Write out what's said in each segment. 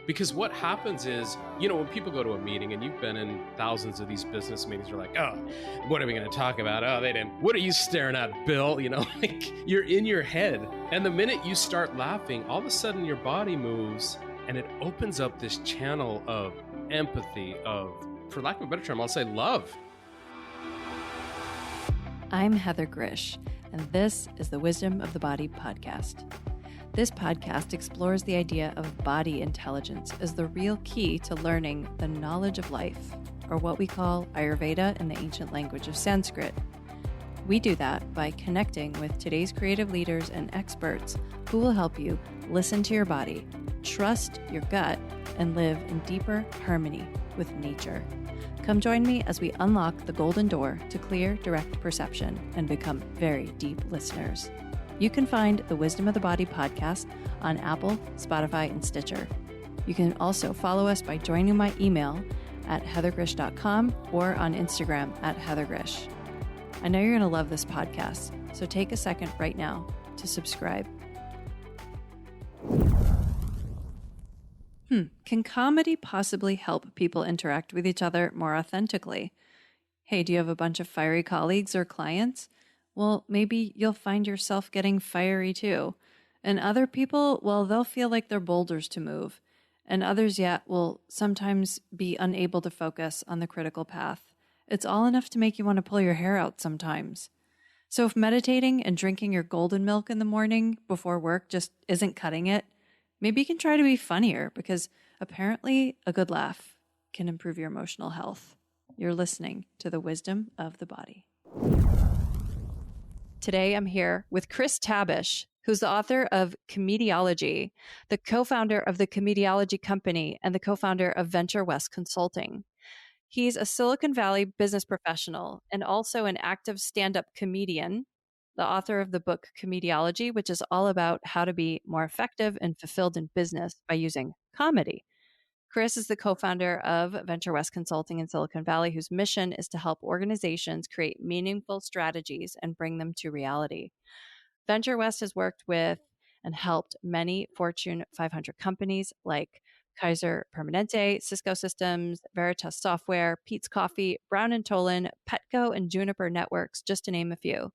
Because what happens is, when people go to a meeting, and you've been in thousands of these business meetings, you're like, oh, what are we going to talk about? Oh, they didn't. What are you staring at, Bill? Like you're in your head. And the minute you start laughing, all of a sudden your body moves and it opens up this channel of empathy, of, for lack of a better term, I'll say love. I'm Heather Grish, and this is the Wisdom of the Body podcast. This podcast explores the idea of body intelligence as the real key to learning the knowledge of life, or what we call Ayurveda in the ancient language of Sanskrit. We do that by connecting with today's creative leaders and experts who will help you listen to your body, trust your gut, and live in deeper harmony with nature. Come join me as we unlock the golden door to clear, direct perception and become very deep listeners. You can find the Wisdom of the Body podcast on Apple, Spotify, and Stitcher. You can also follow us by joining my email at heathergrish.com or on Instagram at heathergrish. I know you're going to love this podcast, so take a second right now to subscribe. Can comedy possibly help people interact with each other more authentically? Hey, do you have a bunch of fiery colleagues or clients? Well, maybe you'll find yourself getting fiery too. And other people, well, they'll feel like they're boulders to move. And others yet will sometimes be unable to focus on the critical path. It's all enough to make you want to pull your hair out sometimes. So if meditating and drinking your golden milk in the morning before work just isn't cutting it, maybe you can try to be funnier, because apparently a good laugh can improve your emotional health. You're listening to the Wisdom of the Body. Today, I'm here with Chris Tabish, who's the author of Comediology, the co-founder of the Comediology company, and the co-founder of Venture West Consulting. He's a Silicon Valley business professional and also an active stand-up comedian, the author of the book Comediology, which is all about how to be more effective and fulfilled in business by using comedy. Chris is the co-founder of Venture West Consulting in Silicon Valley, whose mission is to help organizations create meaningful strategies and bring them to reality. Venture West has worked with and helped many Fortune 500 companies like Kaiser Permanente, Cisco Systems, Veritas Software, Peet's Coffee, Brown & Tolan, Petco, and Juniper Networks, just to name a few.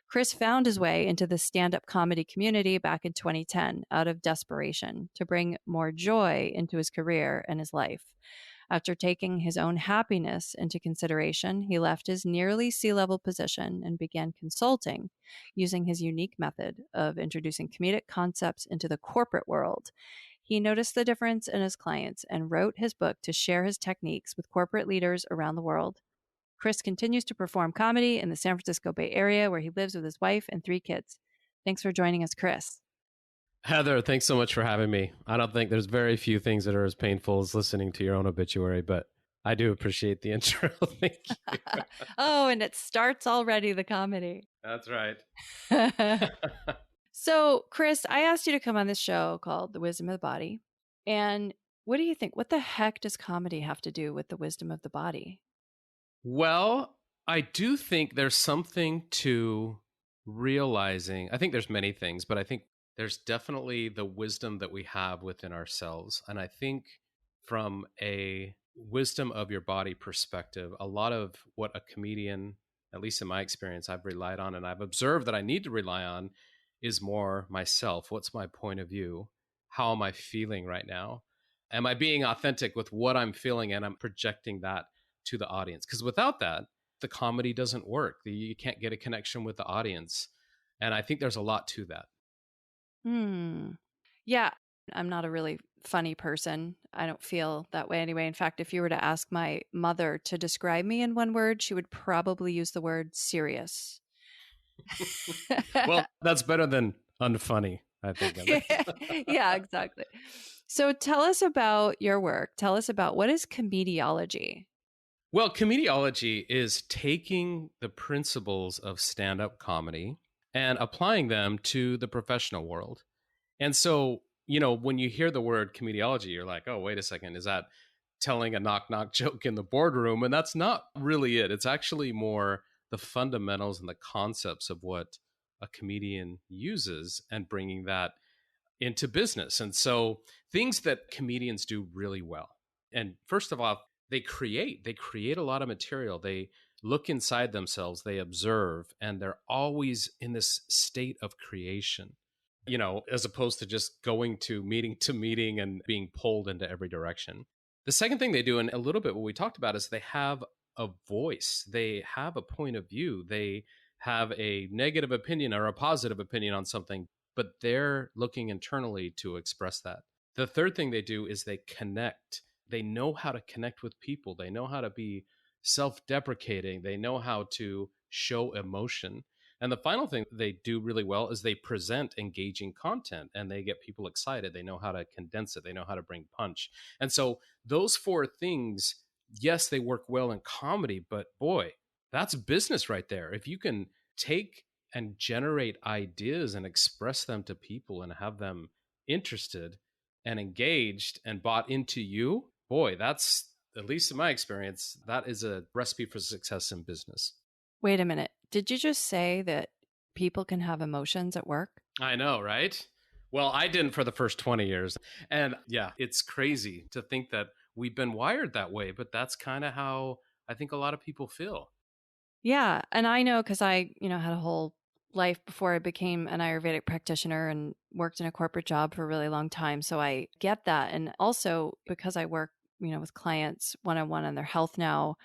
Chris found his way into the stand-up comedy community back in 2010 out of desperation to bring more joy into his career and his life. After taking his own happiness into consideration, he left his nearly C-level position and began consulting using his unique method of introducing comedic concepts into the corporate world. He noticed the difference in his clients and wrote his book to share his techniques with corporate leaders around the world. Chris continues to perform comedy in the San Francisco Bay Area, where he lives with his wife and 3 kids. Thanks for joining us, Chris. Heather, thanks so much for having me. I don't think there's very few things that are as painful as listening to your own obituary, but I do appreciate the intro. Thank you. Oh, and it starts already, the comedy. That's right. So, Chris, I asked you to come on this show called The Wisdom of the Body. And what do you think? What the heck does comedy have to do with the wisdom of the body? Well, I do think there's something to realizing. I think there's many things, but I think there's definitely the wisdom that we have within ourselves. And I think from a wisdom of your body perspective, a lot of what a comedian, at least in my experience, I've relied on and I've observed that I need to rely on is more myself. What's my point of view? How am I feeling right now? Am I being authentic with what I'm feeling, and I'm projecting that to the audience? Because without that, the comedy doesn't work. You can't get a connection with the audience. And I think there's a lot to that. Yeah, I'm not a really funny person. I don't feel that way anyway. In fact, if you were to ask my mother to describe me in one word, she would probably use the word serious. Well, that's better than unfunny, I think. Yeah, exactly. So tell us about your work. Tell us about, what is comediology? Well, comediology is taking the principles of stand-up comedy and applying them to the professional world. And so, when you hear the word comediology, you're like, oh, wait a second, is that telling a knock-knock joke in the boardroom? And that's not really it. It's actually more the fundamentals and the concepts of what a comedian uses and bringing that into business. And so things that comedians do really well. And first of all, they create a lot of material. They look inside themselves, they observe, and they're always in this state of creation, as opposed to just going to meeting and being pulled into every direction. The second thing they do, and a little bit what we talked about, is they have a voice, they have a point of view, they have a negative opinion or a positive opinion on something, but they're looking internally to express that. The third thing they do is they connect. They know how to connect with people. They know how to be self deprecating. They know how to show emotion. And the final thing they do really well is they present engaging content and they get people excited. They know how to condense it. They know how to bring punch. And so those four things, yes, they work well in comedy, but boy, that's business right there. If you can take and generate ideas and express them to people and have them interested and engaged and bought into you, boy, that's, at least in my experience, that is a recipe for success in business. Wait a minute. Did you just say that people can have emotions at work? I know, right? Well, I didn't for the first 20 years. And yeah, it's crazy to think that we've been wired that way, but that's kind of how I think a lot of people feel. Yeah. And I know because I, had a whole life before I became an Ayurvedic practitioner and worked in a corporate job for a really long time. So I get that. And also because I work, with clients one-on-one on their health now,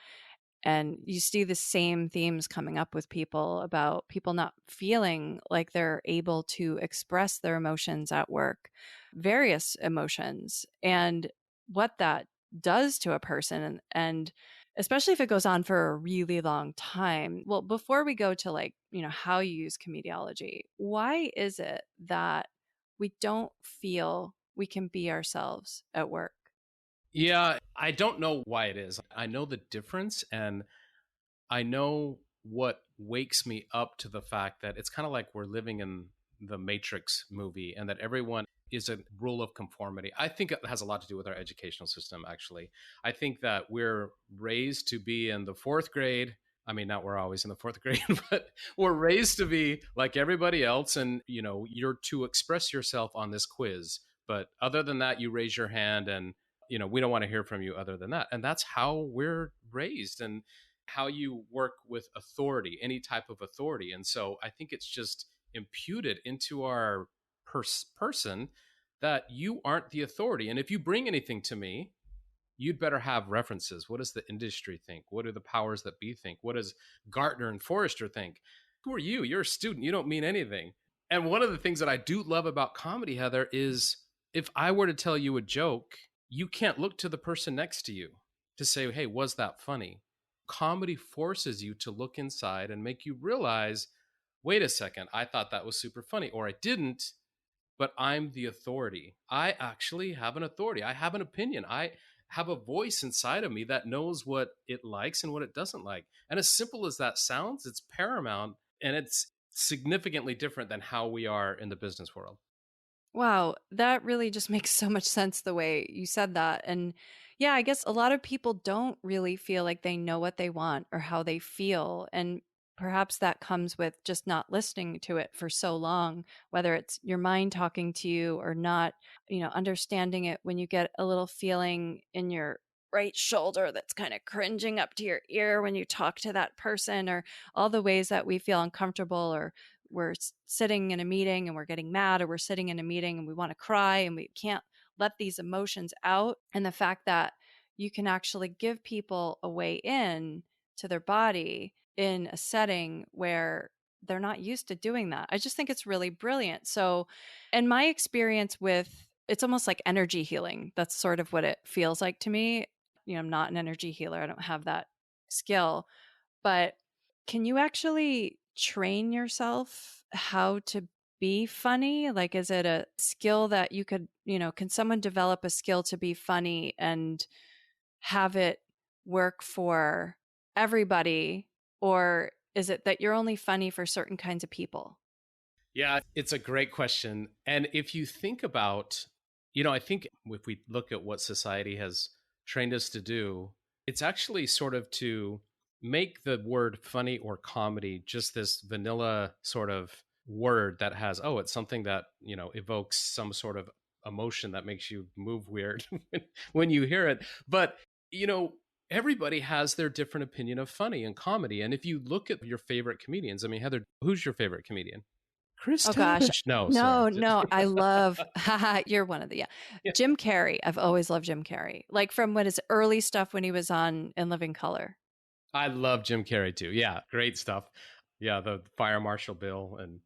and you see the same themes coming up with people about people not feeling like they're able to express their emotions at work, various emotions, and what that does to a person. And especially if it goes on for a really long time. Well, before we go to how you use comediology, why is it that we don't feel we can be ourselves at work? Yeah, I don't know why it is. I know the difference, and I know what wakes me up to the fact that it's kind of like we're living in the Matrix movie and that everyone is a rule of conformity. I think it has a lot to do with our educational system, actually. I think that we're raised to be in the fourth grade. I mean, not we're always in the fourth grade, but we're raised to be like everybody else. And, you're to express yourself on this quiz. But other than that, you raise your hand and, we don't want to hear from you other than that. And that's how we're raised. And how you work with authority, any type of authority. And so I think it's just imputed into our person that you aren't the authority. And if you bring anything to me, you'd better have references. What does the industry think? What do the powers that be think? What does Gartner and Forrester think? Who are you? You're a student. You don't mean anything. And one of the things that I do love about comedy, Heather, is if I were to tell you a joke, you can't look to the person next to you to say, hey, was that funny? Comedy forces you to look inside and make you realize, wait a second, I thought that was super funny, or I didn't, but I'm the authority. I actually have an authority. I have an opinion. I have a voice inside of me that knows what it likes and what it doesn't like. And as simple as that sounds, it's paramount and it's significantly different than how we are in the business world. Wow, that really just makes so much sense the way you said that. And yeah, I guess a lot of people don't really feel like they know what they want or how they feel. And perhaps that comes with just not listening to it for so long, whether it's your mind talking to you or not, understanding it when you get a little feeling in your right shoulder that's kind of cringing up to your ear when you talk to that person, or all the ways that we feel uncomfortable, or we're sitting in a meeting and we're getting mad, or we're sitting in a meeting and we want to cry and we can't let these emotions out. And the fact that you can actually give people a way in to their body in a setting where they're not used to doing that. I just think it's really brilliant. So, in my experience with, it's almost like energy healing. That's sort of what it feels like to me. I'm not an energy healer. I don't have that skill, but can you actually train yourself how to be funny? Like, is it a skill that you could, can someone develop a skill to be funny and have it work for everybody? Or is it that you're only funny for certain kinds of people? Yeah, it's a great question. And if you think about, I think if we look at what society has trained us to do, it's actually sort of to make the word funny or comedy just this vanilla sort of word that has, oh, it's something that, evokes some sort of emotion that makes you move weird when you hear it. But, you know, everybody has their different opinion of funny and comedy. And if you look at your favorite comedians, I mean, Heather, who's your favorite comedian? Chris Oh gosh. Tabish. No, sorry. No, I love, haha, you're one of the, yeah. Yeah. Jim Carrey. I've always loved Jim Carrey. Like from what his early stuff when he was on In Living Color. I love Jim Carrey too. Yeah, great stuff. Yeah, the Fire Marshal Bill. And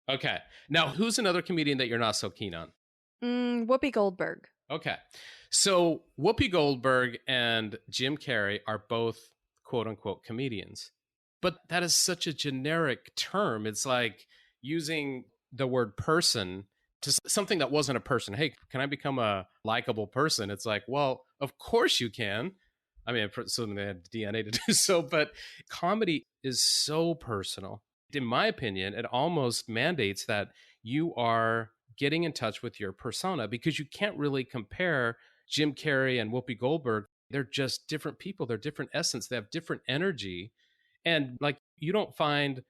okay. Now, who's another comedian that you're not so keen on? Whoopi Goldberg. Okay. So Whoopi Goldberg and Jim Carrey are both quote unquote comedians. But that is such a generic term. It's like using the word person to something that wasn't a person. Hey, can I become a likable person? It's like, well, of course you can. I mean, assuming they had DNA to do so, but comedy is so personal. In my opinion, it almost mandates that you are getting in touch with your persona, because you can't really compare Jim Carrey and Whoopi Goldberg. They're just different people. They're different essence. They have different energy. And like, you don't find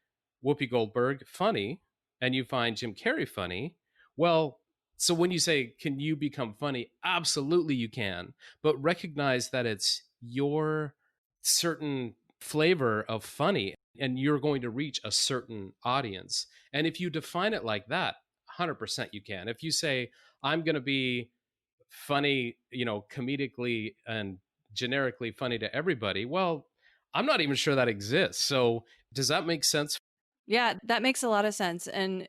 Whoopi Goldberg funny and you find Jim Carrey funny. Well, so when you say, can you become funny? Absolutely you can. But recognize that it's your certain flavor of funny and you're going to reach a certain audience. And if you define it like that, 100% you can. If you say, I'm going to be funny, comedically and generically funny to everybody, well, I'm not even sure that exists. So does that make sense? Yeah, that makes a lot of sense. And,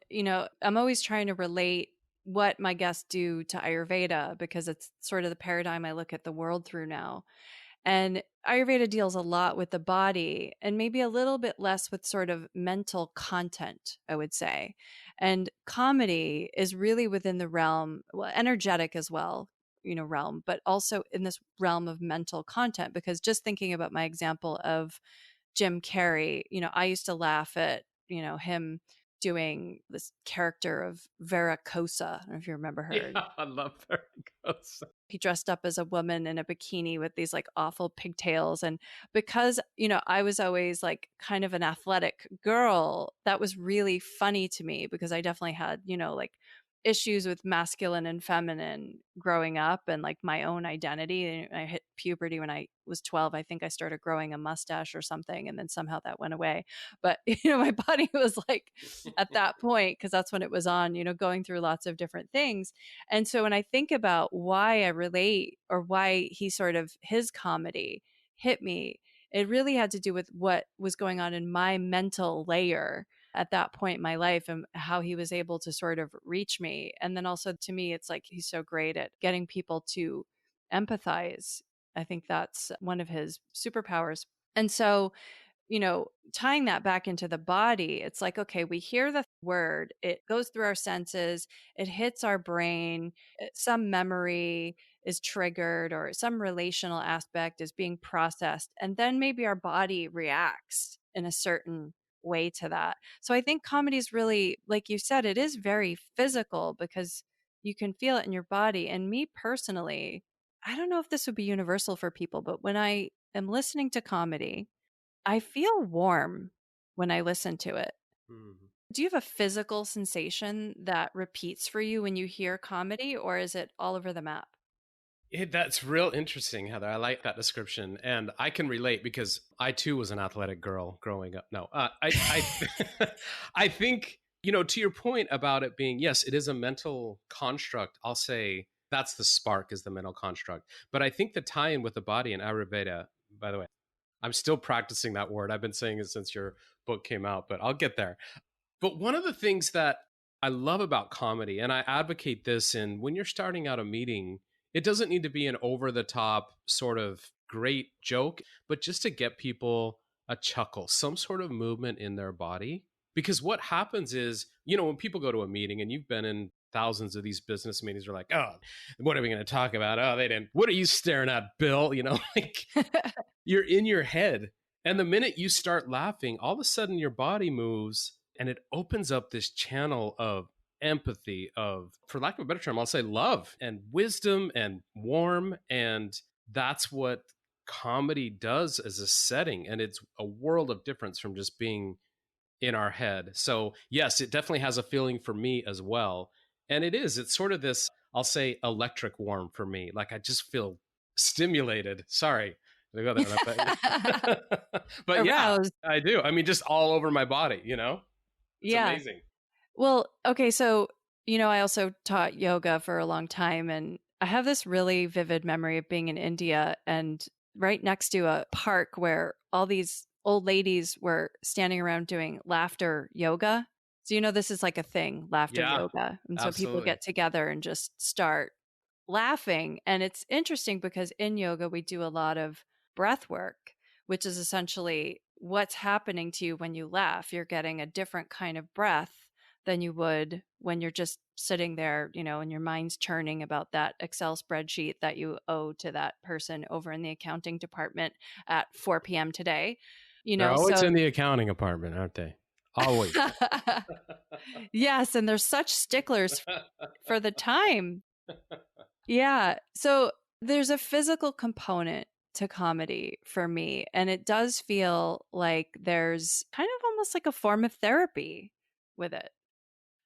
I'm always trying to relate what my guests do to Ayurveda because it's sort of the paradigm I look at the world through now. And Ayurveda deals a lot with the body and maybe a little bit less with sort of mental content, I would say. And comedy is really within the realm, well, energetic as well, realm, but also in this realm of mental content. Because just thinking about my example of Jim Carrey, I used to laugh at, him doing this character of Vera Cosa. I don't know if you remember her. Yeah, I love Veracruz. He dressed up as a woman in a bikini with these like awful pigtails. And because, I was always like kind of an athletic girl, that was really funny to me because I definitely had, like issues with masculine and feminine growing up and like my own identity. And I hit puberty when I was 12. I think I started growing a mustache or something. And then somehow that went away. But, my body was like at that point, because that's when it was on, going through lots of different things. And so when I think about why I relate or why his comedy hit me, it really had to do with what was going on in my mental layer at that point in my life and how he was able to sort of reach me. And then also to me, it's like he's so great at getting people to empathize. I think that's one of his superpowers. And so, tying that back into the body, it's like, okay, we hear the word, it goes through our senses, it hits our brain, some memory is triggered or some relational aspect is being processed. And then maybe our body reacts in a certain way to that. So I think comedy is really, like you said, it is very physical because you can feel it in your body. And me personally, I don't know if this would be universal for people, but when I am listening to comedy, I feel warm when I listen to it. Mm-hmm. Do you have a physical sensation that repeats for you when you hear comedy, or is it all over the map? That's real interesting, Heather. I like that description, and I can relate because I too was an athletic girl growing up. No, I think, to your point about it being, yes, it is a mental construct. I'll say that's the spark, is the mental construct. But I think the tie-in with the body in Ayurveda, by the way, I'm still practicing that word. I've been saying it since your book came out, but I'll get there. But one of the things that I love about comedy, and I advocate this in when you're starting out a meeting, it doesn't need to be an over the top sort of great joke, but just to get people a chuckle, some sort of movement in their body. Because what happens is, when people go to a meeting, and you've been in thousands of these business meetings, are like, oh, what are we going to talk about? Oh, they didn't. What are you staring at, Bill? Like you're in your head. And the minute you start laughing, all of a sudden your body moves and it opens up this channel of empathy, of, for lack of a better term, I'll say love and wisdom and warm. And that's what comedy does as a setting. And it's a world of difference from just being in our head. So yes, it definitely has a feeling for me as well. And it's sort of this, I'll say, electric warm for me. Like I just feel stimulated. Sorry. I go there, but yeah, Aroused. I do. I mean, just all over my body, it's Yeah. amazing. Well, okay, so I also taught yoga for a long time, and I have this really vivid memory of being in India and right next to a park where all these old ladies were standing around doing laughter yoga. So this is like a thing, laughter Yeah, yoga. And so people absolutely. get together and just start laughing. And it's interesting because in yoga we do a lot of breath work, which is essentially what's happening to you when you laugh. You're getting a different kind of breath than you would when you're just sitting there, and your mind's churning about that Excel spreadsheet that you owe to that person over in the accounting department at 4 p.m. today. They're always So in the accounting department, aren't they? Always. yes, and they're such sticklers for the time. Yeah. So there's a physical component to comedy for me, and it does feel like there's kind of almost like a form of therapy with it.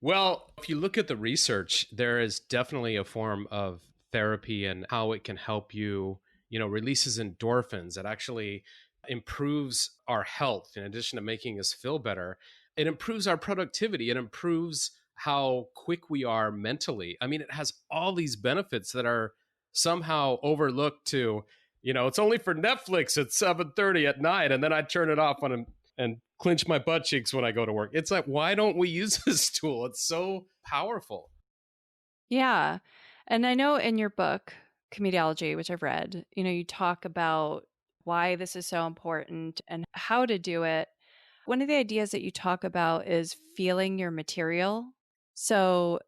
Well, if you look at the research, there is definitely a form of therapy and how it can help you, releases endorphins. It actually improves our health in addition to making us feel better. It improves our productivity. It improves how quick we are mentally. I mean, it has all these benefits that are somehow overlooked to, it's only for Netflix at 7:30 at night and then I turn it off and clench my butt cheeks when I go to work. It's like, why don't we use this tool? It's so powerful. Yeah. And I know in your book, Comediology, which I've read, you talk about why this is so important and how to do it. One of the ideas that you talk about is feeling your material. So,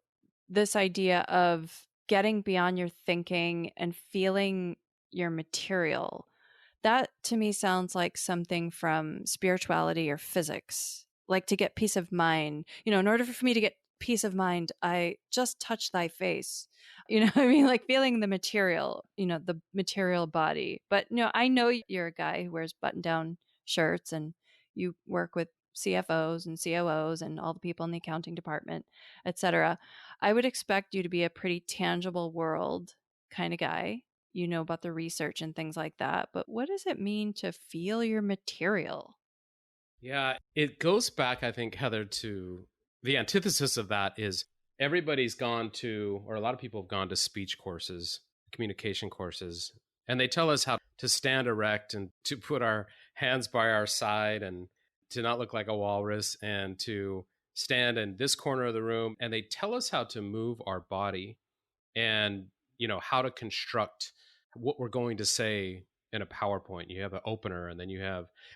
this idea of getting beyond your thinking and feeling your material, that to me sounds like something from spirituality or physics. Like to get peace of mind. In order for me to get peace of mind, I just touch thy face. What I mean? Like feeling the material, the material body. But I know you're a guy who wears button down shirts and you work with CFOs and COOs and all the people in the accounting department, etc. I would expect you to be a pretty tangible world kind of guy. About the research and things like that. But what does it mean to feel your material? Yeah, it goes back, I think, Heather, to the antithesis of that is everybody's gone to, or a lot of people have gone to speech courses, communication courses, and they tell us how to stand erect and to put our hands by our side and to not look like a walrus and to stand in this corner of the room. And they tell us how to move our body and how to construct what we're going to say in a PowerPoint. You have an opener and then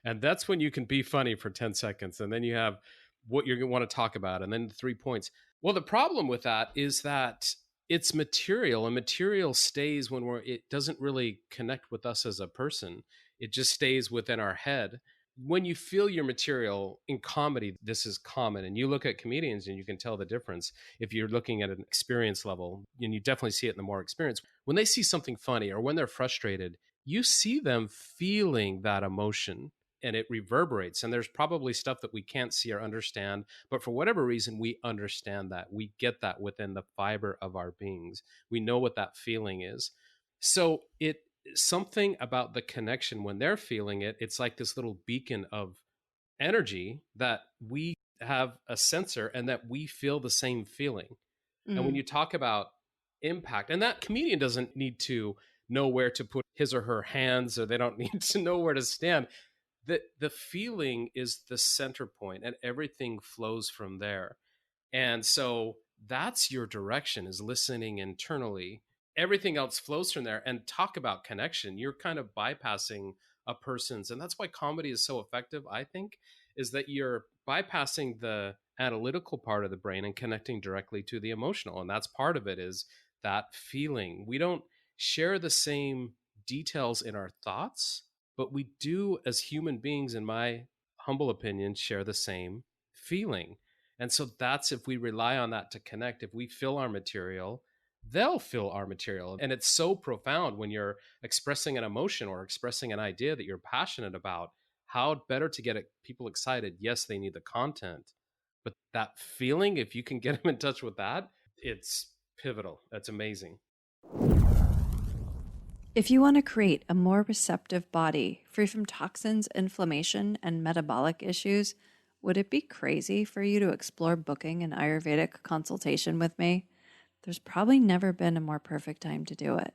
and that's when you can be funny for 10 seconds and then you have what you're going to want to talk about and then the 3 points. Well, the problem with that is that it's material and material stays when it doesn't really connect with us as a person. It just stays within our head. When you feel your material in comedy, this is common. And you look at comedians and you can tell the difference if you're looking at an experience level, and you definitely see it in the more experience. When they see something funny or when they're frustrated, you see them feeling that emotion and it reverberates. And there's probably stuff that we can't see or understand, but for whatever reason, we understand that. We get that within the fiber of our beings. We know what that feeling is. So something about the connection when they're feeling it, it's like this little beacon of energy that we have a sensor and that we feel the same feeling. And when Mm. you talk about impact, and that comedian doesn't need to know where to put his or her hands, or they don't need to know where to stand. The feeling is the center point and everything flows from there. And so that's your direction, is listening internally. Everything else flows from there. And talk about connection. You're kind of bypassing a person's, and that's why comedy is so effective, I think, is that you're bypassing the analytical part of the brain and connecting directly to the emotional. And that's part of it, is that feeling. We don't share the same details in our thoughts, but we do, as human beings, in my humble opinion, share the same feeling. And so that's, if we rely on that to connect, if we fill our material, they'll fill our material. And it's so profound when you're expressing an emotion or expressing an idea that you're passionate about. how better to get people excited. Yes, they need the content, but that feeling, if you can get them in touch with that, it's pivotal. That's amazing. If you want to create a more receptive body, free from toxins, inflammation, and metabolic issues, would it be crazy for you to explore booking an Ayurvedic consultation with me? There's probably never been a more perfect time to do it.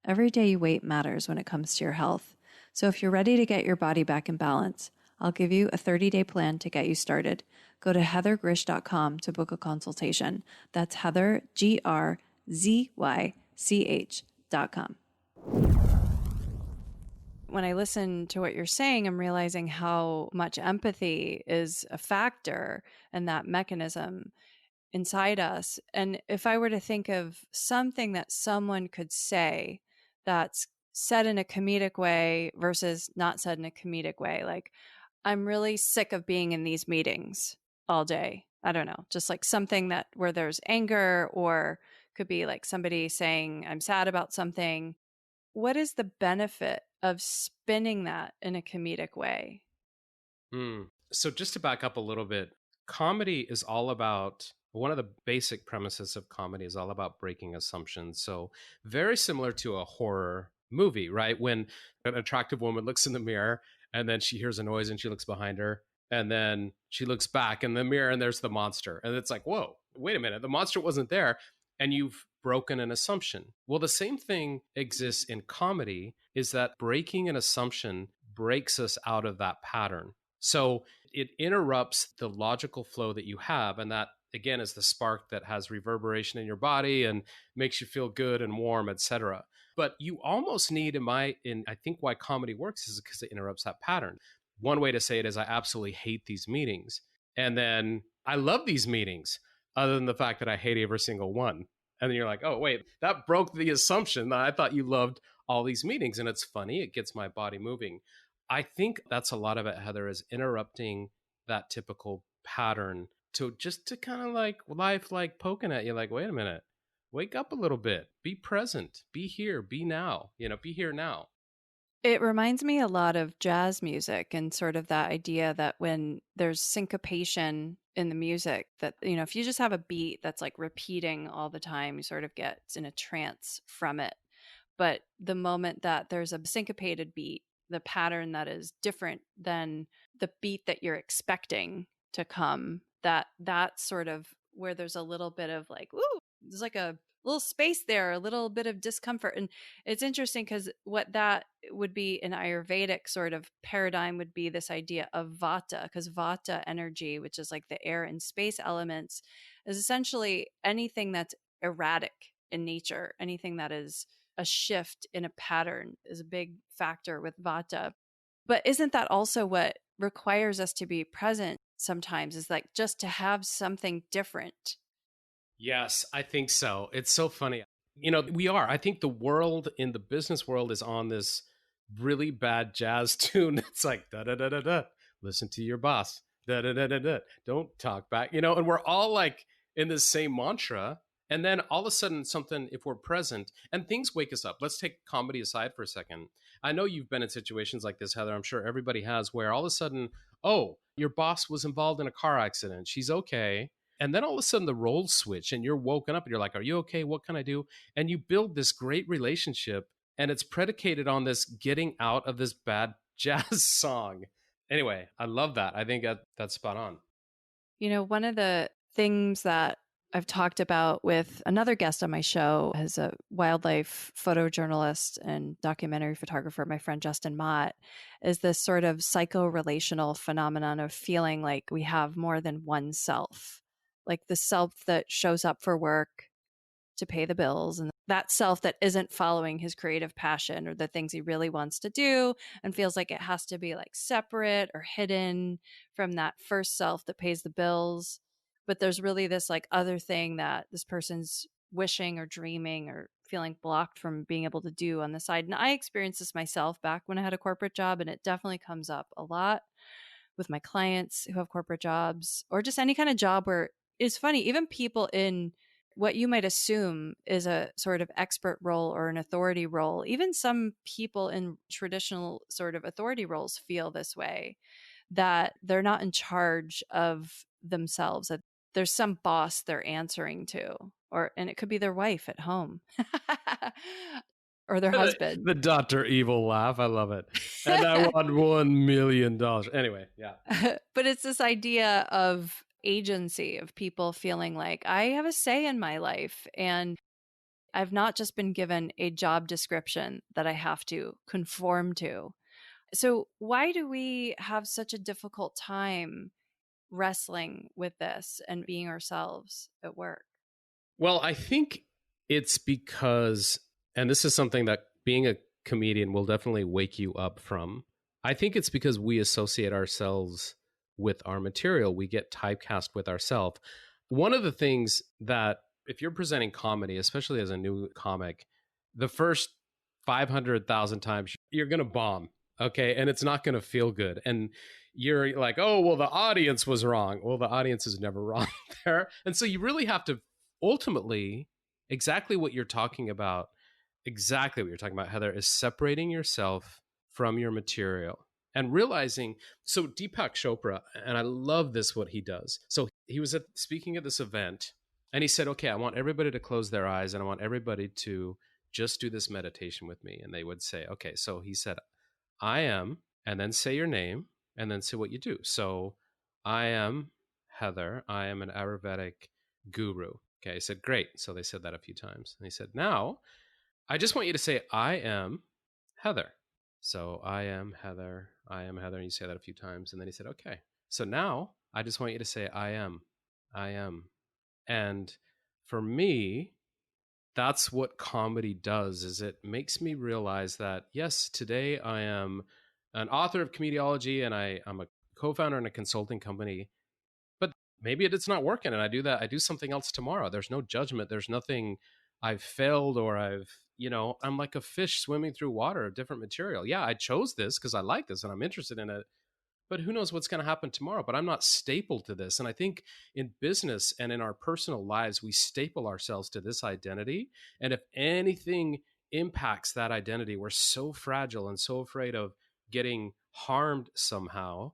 Every day you wait matters when it comes to your health. So if you're ready to get your body back in balance, I'll give you a 30-day plan to get you started. Go to heathergrish.com to book a consultation. That's Heather, GRZYCH.com. When I listen to what you're saying, I'm realizing how much empathy is a factor in that mechanism inside us. And if I were to think of something that someone could say that's said in a comedic way versus not said in a comedic way, like, I'm really sick of being in these meetings all day. I don't know, just like something that where there's anger, or could be like somebody saying, I'm sad about something. What is the benefit of spinning that in a comedic way? So just to back up a little bit, comedy is all about, one of the basic premises of comedy is all about breaking assumptions. So very similar to a horror movie, right? When an attractive woman looks in the mirror and then she hears a noise and she looks behind her, and then she looks back in the mirror and there's the monster. And it's like, whoa, wait a minute, the monster wasn't there. And you've broken an assumption. Well, the same thing exists in comedy, is that breaking an assumption breaks us out of that pattern. So it interrupts the logical flow that you have. And that, again, is the spark that has reverberation in your body and makes you feel good and warm, etc. But you almost need, I think why comedy works is because it interrupts that pattern. One way to say it is, I absolutely hate these meetings. And then I love these meetings, other than the fact that I hate every single one. And then you're like, oh, wait, that broke the assumption that I thought you loved all these meetings. And it's funny, it gets my body moving. I think that's a lot of it, Heather, is interrupting that typical pattern to kind of like life, like poking at you, like, wait a minute, wake up a little bit, be present, be here, be now, be here now. It reminds me a lot of jazz music and sort of that idea that when there's syncopation in the music, that, if you just have a beat that's like repeating all the time, you sort of get in a trance from it. But the moment that there's a syncopated beat, the pattern that is different than the beat that you're expecting to come, that's sort of where there's a little bit of like, ooh, there's like a little space there, a little bit of discomfort. And it's interesting because what that would be in Ayurvedic sort of paradigm would be this idea of vata, because vata energy, which is like the air and space elements, is essentially anything that's erratic in nature, anything that is a shift in a pattern is a big factor with vata. But isn't that also what requires us to be present sometimes, is like just to have something different? Yes, I think so. It's so funny. We are. I think the world, in the business world, is on this really bad jazz tune. It's like, da da da da da. Listen to your boss. Da da da da da. Don't talk back. And we're all like in this same mantra. And then all of a sudden, something, if we're present and things wake us up. Let's take comedy aside for a second. I know you've been in situations like this, Heather. I'm sure everybody has, where all of a sudden, oh, your boss was involved in a car accident. She's okay. And then all of a sudden the roles switch and you're woken up and you're like, are you okay? What can I do? And you build this great relationship, and it's predicated on this getting out of this bad jazz song. Anyway, I love that. I think that's spot on. One of the things that I've talked about with another guest on my show as a wildlife photojournalist and documentary photographer, my friend Justin Mott, is this sort of psycho-relational phenomenon of feeling like we have more than one self, like the self that shows up for work to pay the bills, and that self that isn't following his creative passion or the things he really wants to do, and feels like it has to be like separate or hidden from that first self that pays the bills. But there's really this like other thing that this person's wishing or dreaming or feeling blocked from being able to do on the side. And I experienced this myself back when I had a corporate job, and it definitely comes up a lot with my clients who have corporate jobs, or just any kind of job where it's funny, even people in what you might assume is a sort of expert role or an authority role. Even some people in traditional sort of authority roles feel this way, that they're not in charge of themselves, that there's some boss they're answering to, and it could be their wife at home or their husband. The Dr. Evil laugh. I love it. And I want $1 million. Anyway, yeah. But it's this idea of agency, of people feeling like I have a say in my life, and I've not just been given a job description that I have to conform to. So why do we have such a difficult time wrestling with this and being ourselves at work? Well, I think it's because, and this is something that being a comedian will definitely wake you up from. I think it's because we associate ourselves with our material. We get typecast with ourselves. One of the things that, if you're presenting comedy, especially as a new comic, the first 500,000 times you're going to bomb. Okay. And it's not going to feel good. And you're like, oh, well, the audience was wrong. Well, the audience is never wrong there. And so you really have to ultimately, exactly what you're talking about, Heather, is separating yourself from your material and realizing. So Deepak Chopra, and I love this, what he does. So he was speaking at this event and he said, okay, I want everybody to close their eyes and I want everybody to just do this meditation with me. And they would say, okay. So he said, I am, and then say your name, and then say what you do. So I am Heather. I am an Ayurvedic guru. Okay, I said, great. So they said that a few times. And he said, now I just want you to say, I am Heather. So I am Heather. I am Heather. And you say that a few times. And then he said, okay. So now I just want you to say, I am. And for me, that's what comedy does, is it makes me realize that, yes, today I am an author of Comediology and I'm a co-founder in a consulting company, but maybe it's not working and I do something else tomorrow. There's no judgment. There's nothing I've failed or I'm like a fish swimming through water of different material. Yeah, I chose this because I like this and I'm interested in it. But who knows what's going to happen tomorrow? But I'm not stapled to this. And I think in business and in our personal lives, we staple ourselves to this identity. And if anything impacts that identity, we're so fragile and so afraid of getting harmed somehow,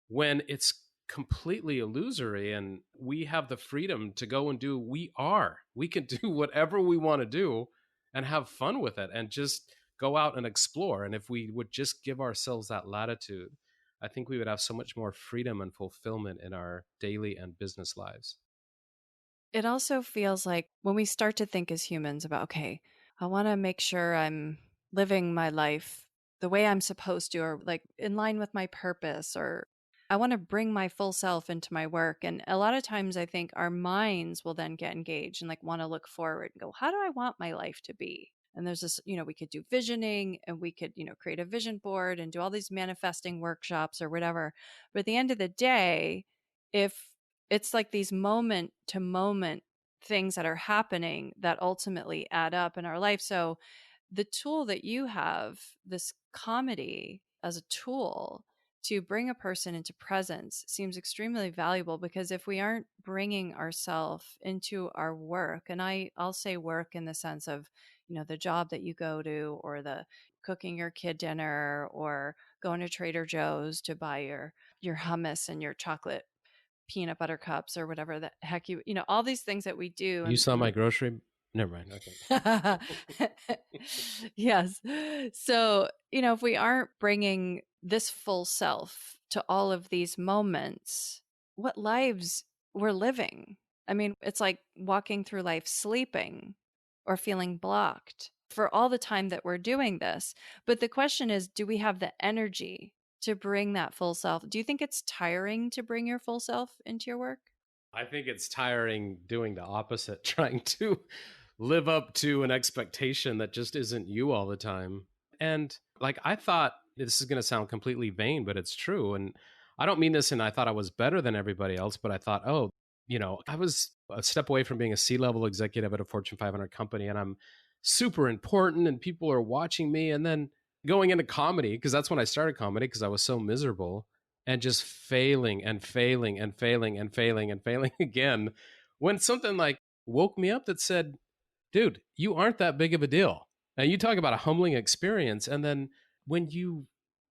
when it's completely illusory and we have the freedom to go and do, we can do whatever we want to do and have fun with it and just go out and explore. And if we would just give ourselves that latitude, I think we would have so much more freedom and fulfillment in our daily and business lives. It also feels like when we start to think as humans about, okay, I want to make sure I'm living my life the way I'm supposed to, or like in line with my purpose, or I want to bring my full self into my work. And a lot of times I think our minds will then get engaged and like want to look forward and go, how do I want my life to be? And there's this, we could do visioning and we could, create a vision board and do all these manifesting workshops or whatever. But at the end of the day, if it's like these moment to moment things that are happening that ultimately add up in our life. So the tool that you have, this comedy as a tool to bring a person into presence, seems extremely valuable, because if we aren't bringing ourselves into our work, and I'll say work in the sense of, the job that you go to, or the cooking your kid dinner, or going to Trader Joe's to buy your hummus and your chocolate peanut butter cups or whatever the heck all these things that we do. You saw my grocery. Never mind. Okay. Yes. So, if we aren't bringing this full self to all of these moments, what lives we're living? I mean, it's like walking through life sleeping or feeling blocked for all the time that we're doing this. But the question is, do we have the energy to bring that full self? Do you think it's tiring to bring your full self into your work? I think it's tiring doing the opposite, trying to live up to an expectation that just isn't you all the time. And like, I thought, this is going to sound completely vain, but it's true. And I don't mean this, and I thought I was better than everybody else, but I thought, I was a step away from being a C-level executive at a Fortune 500 company, and I'm super important and people are watching me. And then going into comedy, because that's when I started comedy, because I was so miserable, and just failing and failing and failing and failing and failing again. When something like woke me up that said, dude, you aren't that big of a deal. And you talk about a humbling experience. And then when you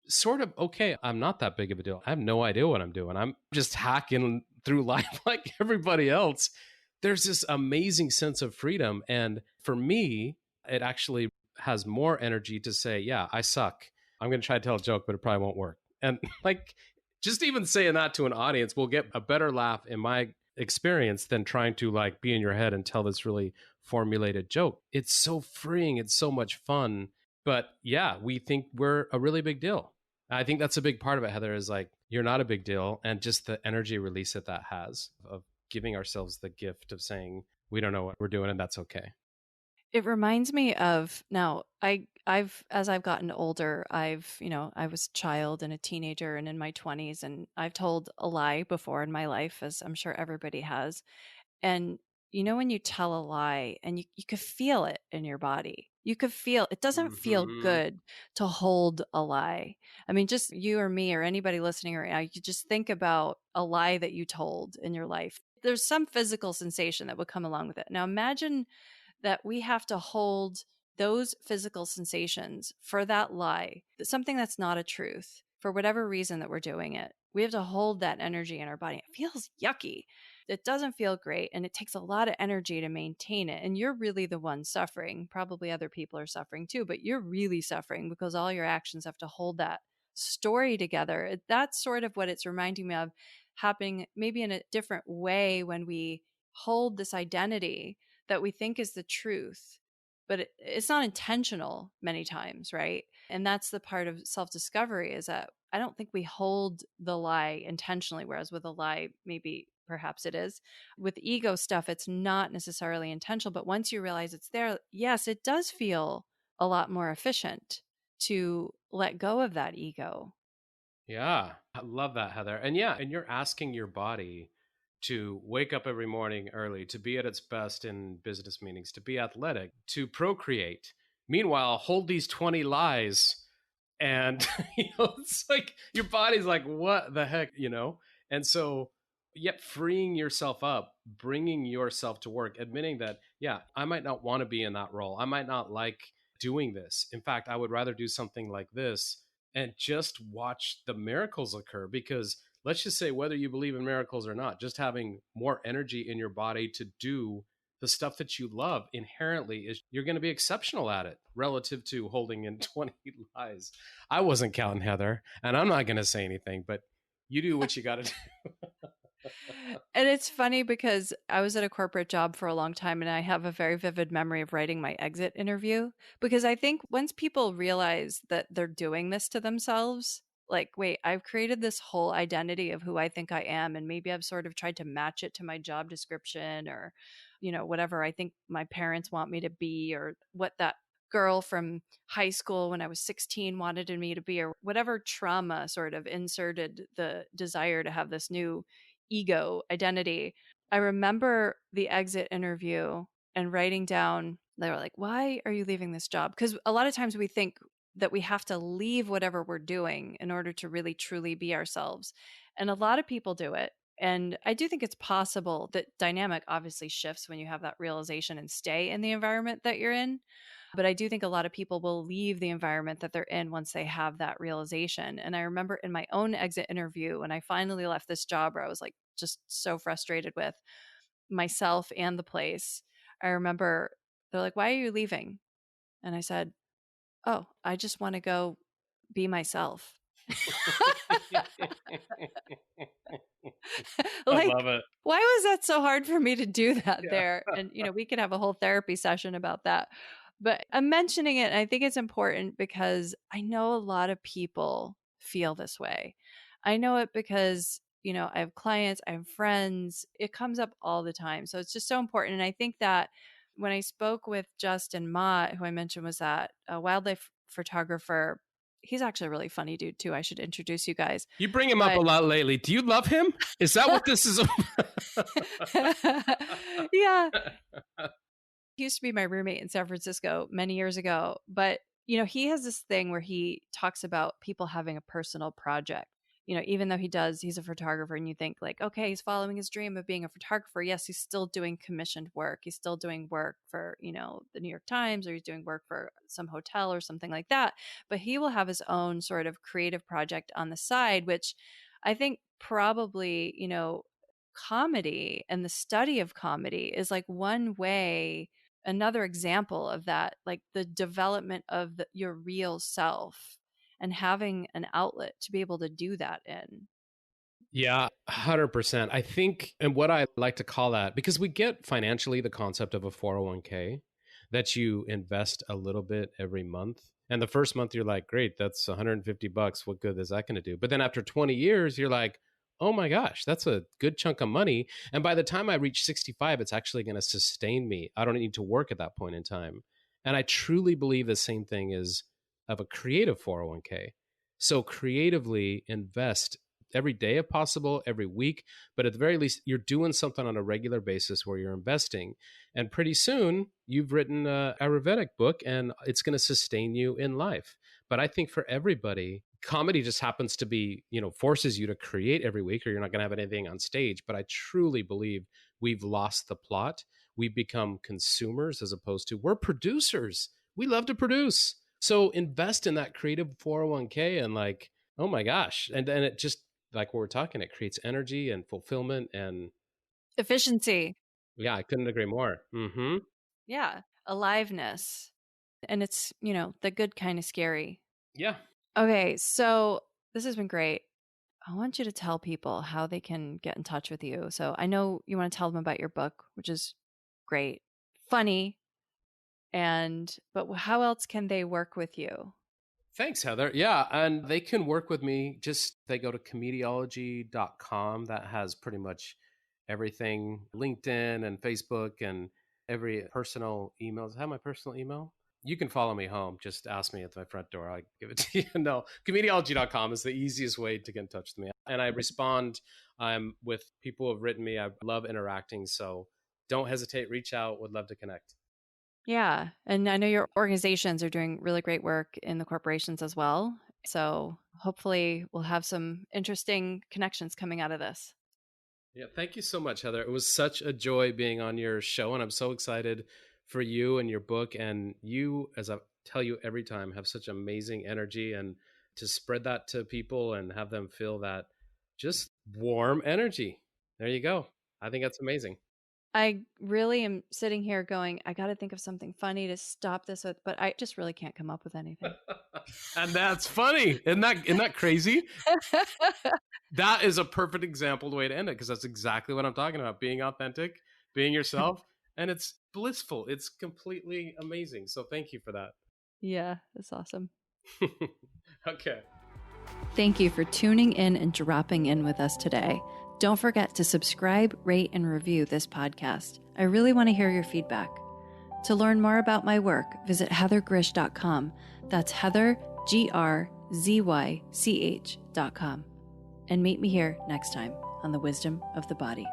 sort of, okay, I'm not that big of a deal. I have no idea what I'm doing. I'm just hacking through life like everybody else. There's this amazing sense of freedom. And for me, it actually has more energy to say, yeah, I suck. I'm going to try to tell a joke, but it probably won't work. And like, just even saying that to an audience will get a better laugh in my experience than trying to like be in your head and tell this really formulated joke. It's so freeing. It's so much fun. But yeah, we think we're a really big deal. I think that's a big part of it, Heather, is like, you're not a big deal. And just the energy release that has of giving ourselves the gift of saying, we don't know what we're doing and that's okay. It reminds me of now I've as I've gotten older, I was a child and a teenager and in my 20s, and I've told a lie before in my life, as I'm sure everybody has. And when you tell a lie and you could feel it in your body. You could feel it doesn't feel Mm-hmm. good to hold a lie. I mean, just you or me or anybody listening right now, you just think about a lie that you told in your life. There's some physical sensation that would come along with it. Now imagine that we have to hold those physical sensations for that lie, something that's not a truth, for whatever reason that we're doing it. We have to hold that energy in our body. It feels yucky. It doesn't feel great. And it takes a lot of energy to maintain it. And you're really the one suffering. Probably other people are suffering too, but you're really suffering because all your actions have to hold that story together. That's sort of what it's reminding me of happening maybe in a different way when we hold this identity that we think is the truth, but it's not intentional many times, right? And that's the part of self-discovery, is that I don't think we hold the lie intentionally, whereas with a lie, maybe perhaps it is. With ego stuff, it's not necessarily intentional, but once you realize it's there, yes, it does feel a lot more efficient to let go of that ego. Yeah, I love that, Heather. And yeah, and you're asking your body to wake up every morning early, to be at its best in business meetings, to be athletic, to procreate. Meanwhile, hold these 20 lies. And, it's like your body's like, what the heck? And so, yet freeing yourself up, bringing yourself to work, admitting that, yeah, I might not want to be in that role. I might not like doing this. In fact, I would rather do something like this and just watch the miracles occur. Because let's just say, whether you believe in miracles or not, just having more energy in your body to do the stuff that you love inherently is you're going to be exceptional at it relative to holding in 20 lies. I wasn't counting, Heather, and I'm not going to say anything, but you do what you got to do. And it's funny because I was at a corporate job for a long time, and I have a very vivid memory of writing my exit interview, because I think once people realize that they're doing this to themselves, like, wait, I've created this whole identity of who I think I am, and maybe I've sort of tried to match it to my job description, or whatever I think my parents want me to be, or what that girl from high school when I was 16 wanted me to be, or whatever trauma sort of inserted the desire to have this new ego identity. I remember the exit interview and writing down, they were like, why are you leaving this job? Because a lot of times we think that we have to leave whatever we're doing in order to really truly be ourselves. And a lot of people do it. And I do think it's possible that dynamic obviously shifts when you have that realization and stay in the environment that you're in. But I do think a lot of people will leave the environment that they're in once they have that realization. And I remember in my own exit interview, when I finally left this job where I was like just so frustrated with myself and the place, I remember they're like, why are you leaving? And I said, oh, I just want to go be myself. I love Like, it. why was that so hard for me to do that Yeah. there? And, we could have a whole therapy session about that. But I'm mentioning it, and I think it's important because I know a lot of people feel this way. I know it because, I have clients, I have friends. It comes up all the time. So it's just so important. And I think that when I spoke with Justin Mott, who I mentioned was that a wildlife photographer, he's actually a really funny dude too. I should introduce you guys. You bring him up a But lot lately. Do you love him? Is that what this is? yeah, he used to be my roommate in San Francisco many years ago. But, he has this thing where he talks about people having a personal project. even though he's a photographer, and you think like, okay, he's following his dream of being a photographer. Yes, he's still doing commissioned work. He's still doing work for, the New York Times, or he's doing work for some hotel or something like that. But he will have his own sort of creative project on the side, which I think probably, comedy and the study of comedy is like one way, another example of that, like the development of your real self and having an outlet to be able to do that in. Yeah, 100%. I think, and what I like to call that, because we get financially the concept of a 401k, that you invest a little bit every month. And the first month you're like, great, that's $150. What good is that going to do? But then after 20 years, you're like, oh my gosh, that's a good chunk of money. And by the time I reach 65, it's actually going to sustain me. I don't need to work at that point in time. And I truly believe the same thing is of a creative 401k. So creatively invest every day if possible, every week, but at the very least, you're doing something on a regular basis where you're investing. And pretty soon, you've written a Ayurvedic book, and it's going to sustain you in life. But I think for everybody, comedy just happens to be, forces you to create every week, or you're not going to have anything on stage. But I truly believe we've lost the plot. We've become consumers as opposed to we're producers. We love to produce. So invest in that creative 401k and like, oh my gosh. And then it just, like what we're talking, it creates energy and fulfillment and efficiency. Yeah, I couldn't agree more. Mm-hmm. Yeah. Aliveness. And it's, the good kind of scary. Yeah. Okay. So this has been great. I want you to tell people how they can get in touch with you. So I know you want to tell them about your book, which is great, funny. But how else can they work with you? Thanks, Heather. Yeah, and they can work with me. They go to comediology.com. That has pretty much everything, LinkedIn and Facebook and every personal emails. I have my personal email. You can follow me home. Just ask me at my front door. I give it to you. No, comediology.com is the easiest way to get in touch with me. And I respond with people who have written me. I love interacting. So don't hesitate. Reach out. Would love to connect. Yeah. And I know your organizations are doing really great work in the corporations as well. So hopefully we'll have some interesting connections coming out of this. Yeah, thank you so much, Heather. It was such a joy being on your show, and I'm so excited for you and your book. And you, as I tell you every time, have such amazing energy, and to spread that to people and have them feel that just warm energy. There you go. I think that's amazing. I really am sitting here going, I got to think of something funny to stop this with, but I just really can't come up with anything. And that's funny. Isn't that crazy? That is a perfect example of the way to end it, because that's exactly what I'm talking about. Being authentic, being yourself, and it's blissful. It's completely amazing. So thank you for that. Yeah, that's awesome. Okay. Thank you for tuning in and dropping in with us today. Don't forget to subscribe, rate, and review this podcast. I really want to hear your feedback. To learn more about my work, visit heathergrish.com. That's Heather, GRZYCH.com. And meet me here next time on The Wisdom of the Body.